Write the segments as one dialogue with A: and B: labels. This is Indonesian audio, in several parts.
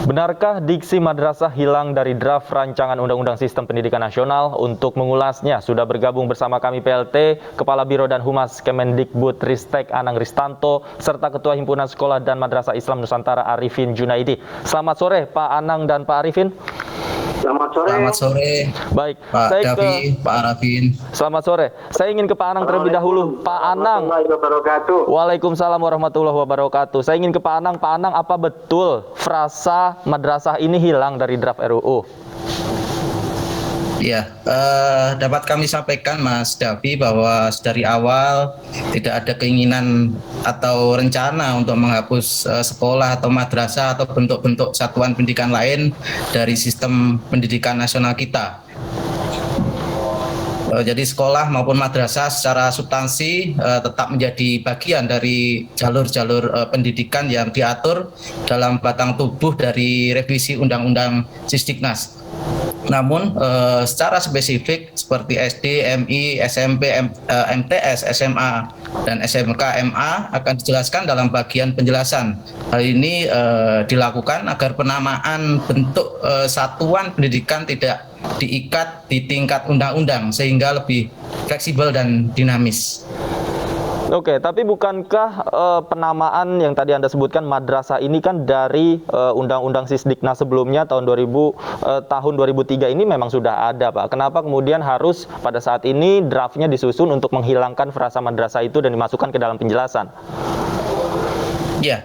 A: Benarkah diksi madrasah hilang dari draft rancangan Undang-Undang Sistem Pendidikan Nasional? Untuk mengulasnya, sudah bergabung bersama kami PLT, Kepala Biro dan Humas Kemendikbudristek Anang Ristanto, serta Ketua Himpunan Sekolah dan Madrasah Islam Nusantara Arifin Junaidi. Selamat sore Pak Anang dan Pak Arifin.
B: Selamat sore.
C: Selamat sore.
A: Baik,
C: Pak Davi, Pak Arifin.
A: Selamat sore. Saya ingin ke Pak Anang terlebih dahulu. Pak Anang. Waalaikumsalam warahmatullahi wabarakatuh. Saya ingin ke Pak Anang. Pak Anang, apa betul frasa madrasah ini hilang dari draft RUU?
C: Ya, dapat kami sampaikan Mas Davi bahwa dari awal tidak ada keinginan atau rencana untuk menghapus sekolah atau madrasah atau bentuk-bentuk satuan pendidikan lain dari sistem pendidikan nasional kita. Jadi sekolah maupun madrasah secara substansi tetap menjadi bagian dari jalur-jalur pendidikan yang diatur dalam batang tubuh dari revisi Undang-Undang Sisdiknas. Namun secara spesifik seperti SD, MI, SMP, MTS, SMA, dan SMK MA akan dijelaskan dalam bagian penjelasan. Hal ini dilakukan agar penamaan bentuk satuan pendidikan tidak diikat di tingkat undang-undang sehingga lebih fleksibel dan dinamis.
A: Oke, tapi bukankah penamaan yang tadi Anda sebutkan madrasah ini kan dari Undang-Undang Sisdiknas sebelumnya tahun 2003 ini memang sudah ada, Pak. Kenapa kemudian harus pada saat ini draftnya disusun untuk menghilangkan frasa madrasah itu dan dimasukkan ke dalam penjelasan?
C: Ya,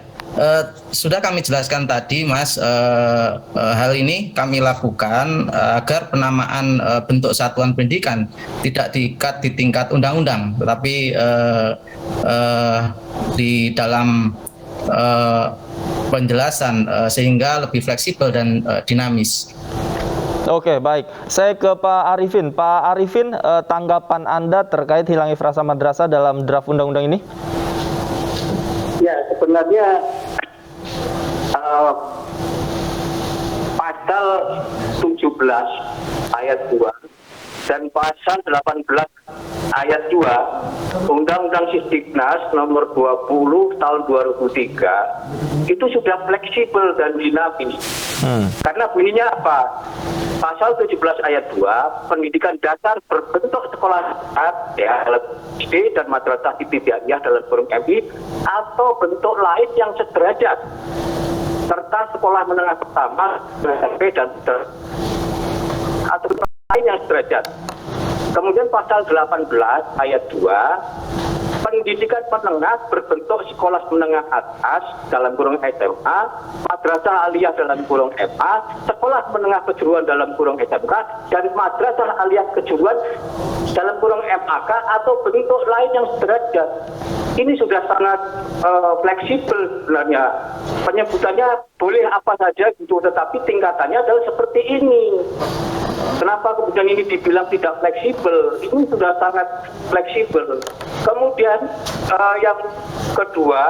C: sudah kami jelaskan tadi, Mas. Hal ini kami lakukan agar penamaan bentuk satuan pendidikan tidak diikat di tingkat undang-undang, tetapi di dalam penjelasan sehingga lebih fleksibel dan dinamis.
A: Oke, baik. Saya ke Pak Arifin. Pak Arifin, tanggapan Anda terkait hilangnya frasa madrasah dalam draft undang-undang ini?
B: Ya, sebenarnya pasal 17 ayat 2 dan pasal 18 ayat 2 Undang-Undang Sisdiknas nomor 20 tahun 2003 itu sudah fleksibel dan dinamis. Karena bunyinya apa? Pasal 17 ayat 2, pendidikan dasar berbentuk sekolah ya, SD dan madrasah ibtidaiyah dalam kurung MI atau bentuk lain yang sederajat serta sekolah menengah pertama, SMP dan atau lain yang sederajat. Kemudian pasal 18 ayat 2, pendidikan menengah berbentuk sekolah menengah atas dalam kurung SMA, madrasah aliyah dalam kurung MA, sekolah menengah kejuruan dalam kurung SMK, dan madrasah aliyah kejuruan dalam kurung MAK atau bentuk lain yang sederajat. Ini sudah sangat fleksibel sebenarnya. Penyebutannya boleh apa saja gitu, tetapi tingkatannya adalah seperti ini. Kenapa kemudian ini dibilang tidak fleksibel? Ini sudah sangat fleksibel. Kemudian yang kedua,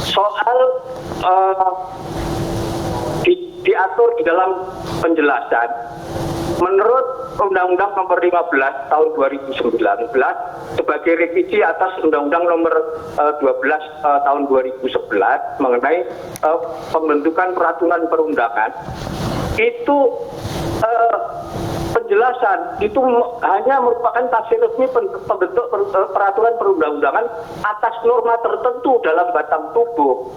B: soal diatur di dalam penjelasan. Menurut Undang-Undang Nomor 15 Tahun 2019 sebagai revisi atas Undang-Undang Nomor 12 Tahun 2011 mengenai pembentukan peraturan perundangan, itu penjelasan itu hanya merupakan tafsir resmi pembentuk peraturan perundang-undangan atas norma tertentu dalam batang tubuh,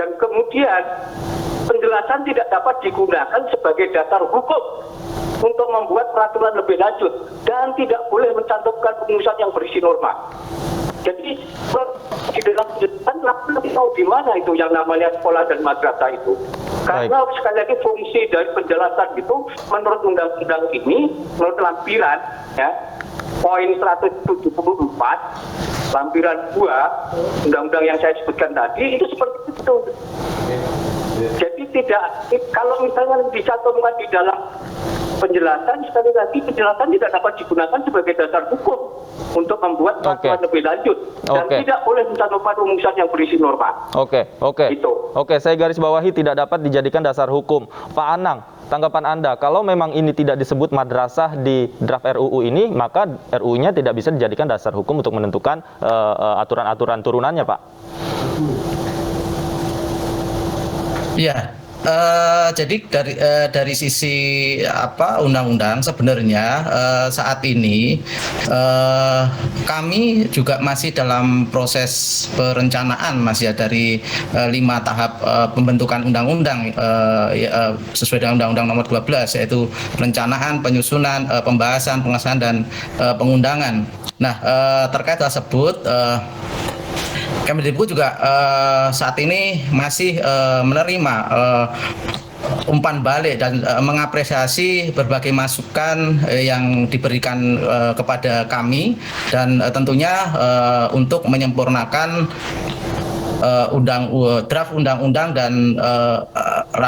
B: dan kemudian penjelasan tidak dapat digunakan sebagai dasar hukum untuk membuat peraturan lebih lanjut dan tidak boleh mencantumkan rumusan yang berisi norma. Jadi di dalam penjelasan tahu di mana itu yang namanya sekolah dan madrasah itu. Karena sekali lagi fungsi dari penjelasan itu menurut undang-undang ini, menurut lampiran ya, poin 174 lampiran 2 undang-undang yang saya sebutkan tadi itu seperti itu. Jadi tidak, kalau misalnya dicantumkan di dalam penjelasan, sekali lagi penjelasan tidak dapat digunakan sebagai dasar hukum untuk membuat peraturan lebih lanjut dan tidak boleh mencantumkan rumusan yang berisi norma.
A: Oke, saya garis bawahi tidak dapat dijadikan dasar hukum. Pak Anang, tanggapan Anda, kalau memang ini tidak disebut madrasah di draft RUU ini, maka RUU-nya tidak bisa dijadikan dasar hukum untuk menentukan aturan-aturan turunannya, Pak?
C: Ya, Jadi dari sisi undang-undang sebenarnya saat ini kami juga masih dalam proses perencanaan Mas ya dari 5 tahap pembentukan undang-undang sesuai dengan Undang-Undang Nomor 12 yaitu perencanaan, penyusunan, pembahasan, pengesahan dan pengundangan. Nah terkait hal tersebut Kemendikbud juga saat ini masih menerima umpan balik dan mengapresiasi berbagai masukan yang diberikan kepada kami dan tentunya untuk menyempurnakan draft undang-undang dan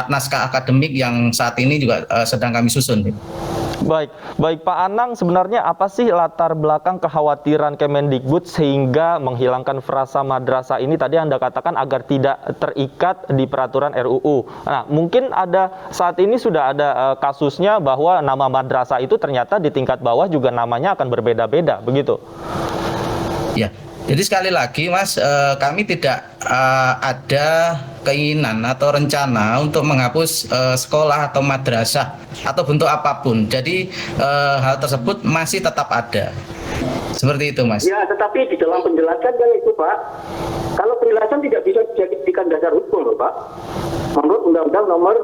C: naskah akademik yang saat ini juga sedang kami susun.
A: Baik Pak Anang, sebenarnya apa sih latar belakang kekhawatiran Kemendikbud sehingga menghilangkan frasa madrasah ini tadi Anda katakan agar tidak terikat di peraturan RUU. Nah, mungkin saat ini sudah ada kasusnya bahwa nama madrasah itu ternyata di tingkat bawah juga namanya akan berbeda-beda, begitu?
C: Ya. Jadi sekali lagi Mas, kami tidak ada keinginan atau rencana untuk menghapus sekolah atau madrasah atau bentuk apapun. Jadi hal tersebut masih tetap ada. Seperti itu Mas.
B: Ya, tetapi di dalam penjelasan kan itu Pak, kalau penjelasan tidak bisa dijadikan dasar hukum loh Pak. Menurut Undang-Undang Nomor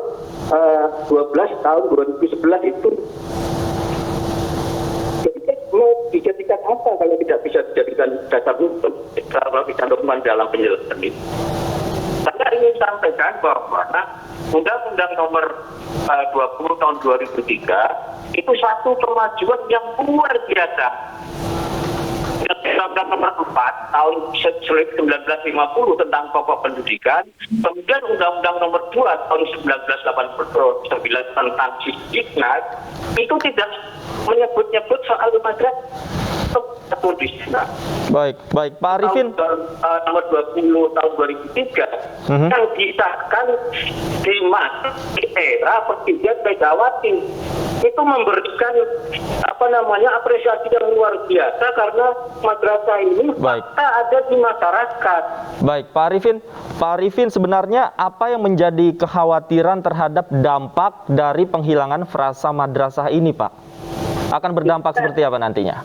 B: 12 tahun 2011 itu mau dijadikan apa kalau tidak bisa dijadikan dasar hukum kalau dicantumkan dalam penjelasan itu. Saya ingin sampaikan bahwa Undang-Undang Nomor 20 tahun 2003 itu satu kemajuan yang luar biasa. Undang-Undang Nomor 4 tahun 1950 tentang pokok pendidikan, kemudian Undang-Undang Nomor 2 tahun 1989 tentang Sisdiknas itu tidak menyebut-nyebut soal madrasah atau di sana.
A: Baik Pak Arifin.
B: Nomor 20 tahun 2003 yang disahkan di era Presiden Megawati itu memberikan apresiasi yang luar biasa karena madrasah ini ada di masyarakat. Baik
A: Pak Arifin sebenarnya apa yang menjadi kekhawatiran terhadap dampak dari penghilangan frasa madrasah ini Pak? Akan berdampak seperti apa nantinya?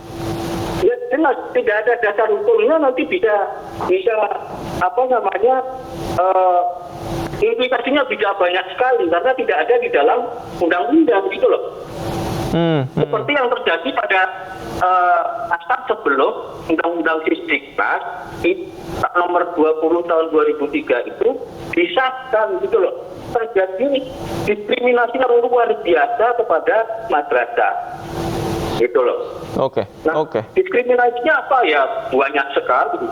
B: Ya jelas tidak ada dasar hukumnya, nanti bisa implikasinya bisa banyak sekali karena tidak ada di dalam undang-undang gitu loh. Seperti yang terjadi pada asal sebelum Undang-Undang Sisdiknas Nomor 20 tahun 2003 itu disahkan gitu loh. Terjadi diskriminasi yang luar biasa kepada madrasah. Gitu loh.
A: Oke.
B: Diskriminasinya apa ya? Banyak sekali.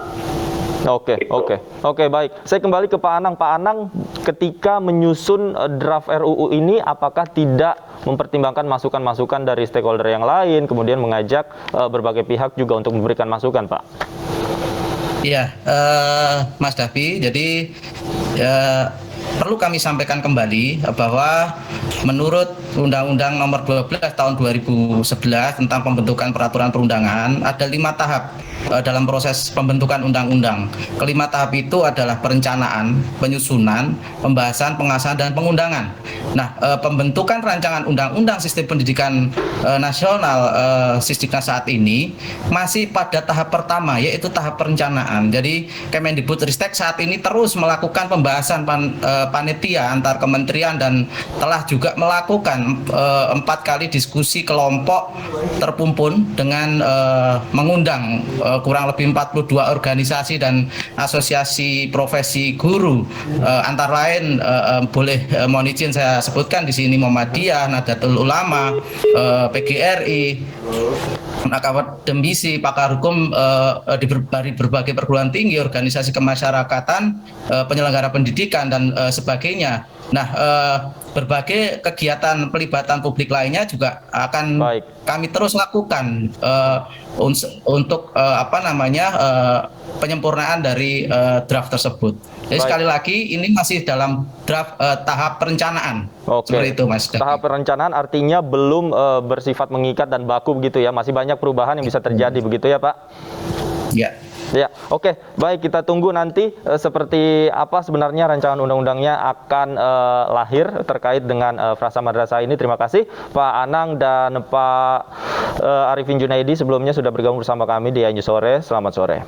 A: Oke, baik. Saya kembali ke Pak Anang. Pak Anang, ketika menyusun draft RUU ini, apakah tidak mempertimbangkan masukan-masukan dari stakeholder yang lain, kemudian mengajak berbagai pihak juga untuk memberikan masukan, Pak?
C: Iya, Mas Davi. Jadi perlu kami sampaikan kembali bahwa menurut Undang-Undang Nomor 12 tahun 2011 tentang pembentukan peraturan perundangan ada 5 tahap dalam proses pembentukan undang-undang. Kelima tahap itu adalah perencanaan, penyusunan, pembahasan, pengesahan dan pengundangan. Nah, pembentukan rancangan undang-undang sistem pendidikan nasional Sisdiknas saat ini masih pada tahap pertama yaitu tahap perencanaan. Jadi Kemendikbudristek saat ini terus melakukan pembahasan panitia antar kementerian dan telah juga melakukan 4 kali diskusi kelompok terpumpun dengan mengundang kurang lebih 42 organisasi dan asosiasi profesi guru, antara lain boleh mohon izin saya sebutkan di sini Muhammadiyah, Nahdlatul Ulama, PGRI, akademisi, pakar hukum dari berbagai perguruan tinggi, organisasi kemasyarakatan, penyelenggara pendidikan dan sebagainya. Nah, berbagai kegiatan pelibatan publik lainnya juga akan kami terus lakukan untuk penyempurnaan dari draft tersebut. Jadi sekali lagi ini masih dalam draft tahap perencanaan. Seperti itu, Mas.
A: Tahap perencanaan artinya belum bersifat mengikat dan baku begitu ya. Masih banyak perubahan yang bisa terjadi begitu ya, Pak?
C: Ya.
A: Ya, oke, baik, kita tunggu nanti seperti apa sebenarnya rancangan undang-undangnya akan lahir terkait dengan frasa madrasah ini. Terima kasih Pak Anang dan Pak Arifin Junaidi sebelumnya sudah bergabung bersama kami di News Sore. Selamat sore.